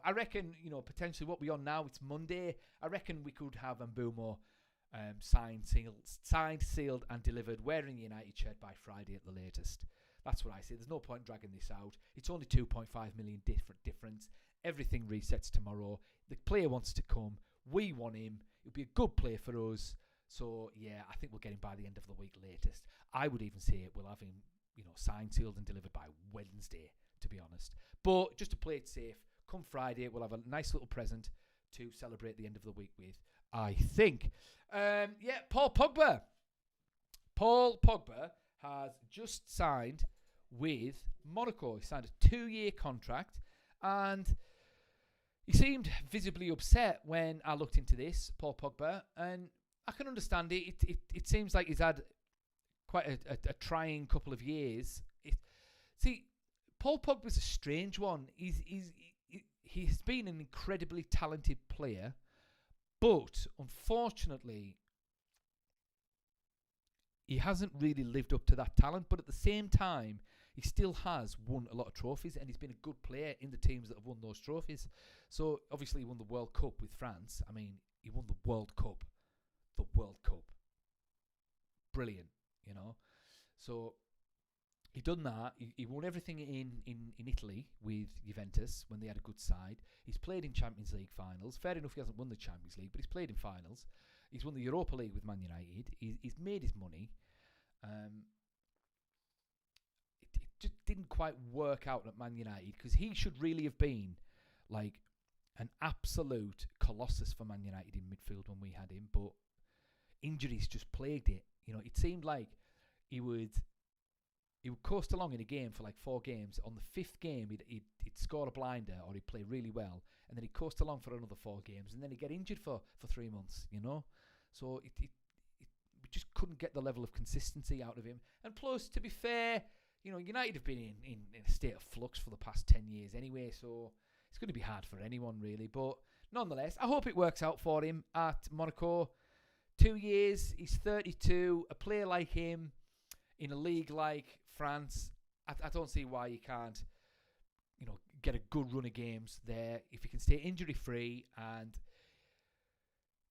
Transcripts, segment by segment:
I reckon, potentially what we're on now, it's Monday. I reckon we could have Mbeumo signed, sealed, and delivered, wearing the United shirt by Friday at the latest. That's what I say. There's no point dragging this out. It's only 2.5 million difference. Everything resets tomorrow. The player wants to come. We want him. It'll be a good play for us. So, yeah, I think we'll get him by the end of the week latest. I would even say we'll have him, signed, sealed, and delivered by Wednesday, to be honest. But just to play it safe, come Friday, we'll have a nice little present to celebrate the end of the week with, I think. Paul Pogba. Paul Pogba has just signed with Monaco. He signed a 2-year contract, and he seemed visibly upset when I looked into this, Paul Pogba, and I can understand it. It seems like he's had quite a trying couple of years. Paul Pogba's a strange one. He's been an incredibly talented player, but unfortunately, he hasn't really lived up to that talent. But at the same time, he still has won a lot of trophies, and he's been a good player in the teams that have won those trophies. So obviously, he won the World Cup with France. I mean, he won the World Cup. The World Cup. Brilliant, So he done that. He won everything in Italy with Juventus when they had a good side. He's played in Champions League finals. Fair enough, he hasn't won the Champions League, but he's played in finals. He's won the Europa League with Man United. He's made his money. It just didn't quite work out at Man United, because he should really have been like an absolute colossus for Man United in midfield when we had him, but injuries just plagued it. It seemed like he would coast along in a game for like 4 games. On the 5th game, he'd score a blinder, or he'd play really well, and then he'd coast along for another 4 games, and then he'd get injured for 3 months, So we just couldn't get the level of consistency out of him. And plus, to be fair, United have been in a state of flux for the past 10 years anyway, so it's going to be hard for anyone, really. But nonetheless, I hope it works out for him at Monaco. 2 years, he's 32. A player like him in a league like France, I don't see why he can't, get a good run of games there. If he can stay injury-free, and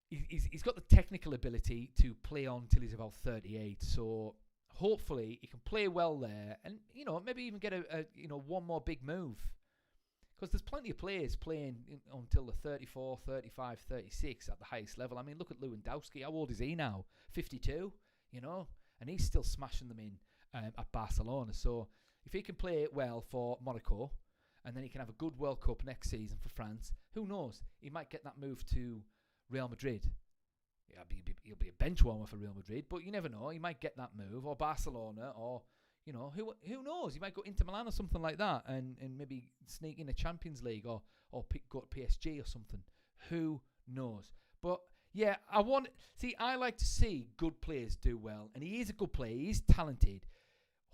he's got the technical ability to play on till he's about 38. So hopefully he can play well there, and maybe even get a one more big move. Because there's plenty of players playing until the 34, 35, 36 at the highest level. I mean, look at Lewandowski. How old is he now? 52, and he's still smashing them in at Barcelona. So if he can play it well for Monaco, and then he can have a good World Cup next season for France, who knows? He might get that move to Real Madrid. He'll be a bench warmer for Real Madrid, but you never know. He might get that move, or Barcelona, or who knows? He might go into Milan or something like that, and maybe sneak in a Champions League, or go to PSG or something. Who knows? But yeah, I like to see good players do well, and he is a good player. He is talented.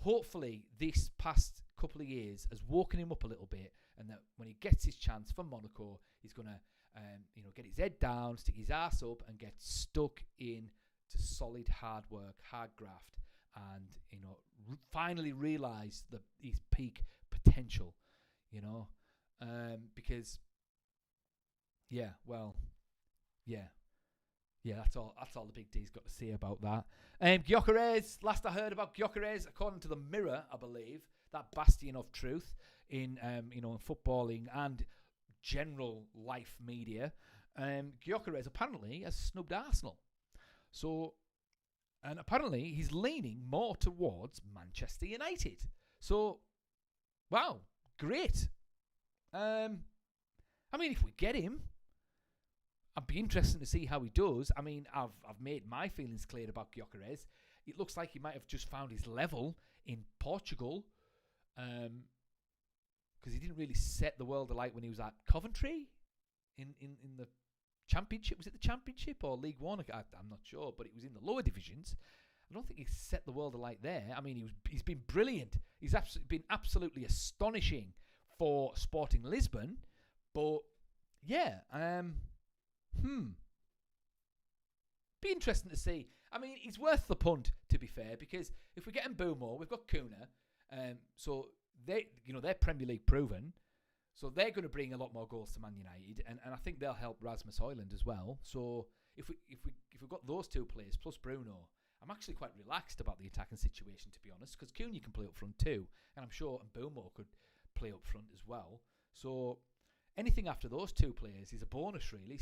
Hopefully, this past couple of years has woken him up a little bit, and that when he gets his chance for Monaco, he's gonna get his head down, stick his ass up, and get stuck in to solid hard work, hard graft, and finally realise his peak potential. Because that's all the Big D's got to say about that. Gyökeres, last I heard about Gyökeres, according to the Mirror, I believe, that bastion of truth in footballing and general life media, Gyökeres apparently has snubbed Arsenal. And apparently he's leaning more towards Manchester United. So, wow, great. I mean, if we get him, I'd be interested to see how he does. I mean, I've made my feelings clear about Gyökeres. It looks like he might have just found his level in Portugal, because he didn't really set the world alight when he was at Coventry in the Championship. Was it the Championship or League One? I'm not sure, but it was in the lower divisions. I don't think he set the world alight there. I mean, he's been brilliant. He's been absolutely astonishing for Sporting Lisbon. But yeah, be interesting to see. I mean, he's worth the punt, to be fair, because if we get Mbeumo, we've got Kuna, so they're Premier League proven. So they're going to bring a lot more goals to Man United, and I think they'll help Rasmus Højlund as well. So if we've got those two players plus Bruno, I'm actually quite relaxed about the attacking situation, to be honest, because Cunha can play up front too, and I'm sure Mbeumo could play up front as well. So anything after those two players is a bonus, really.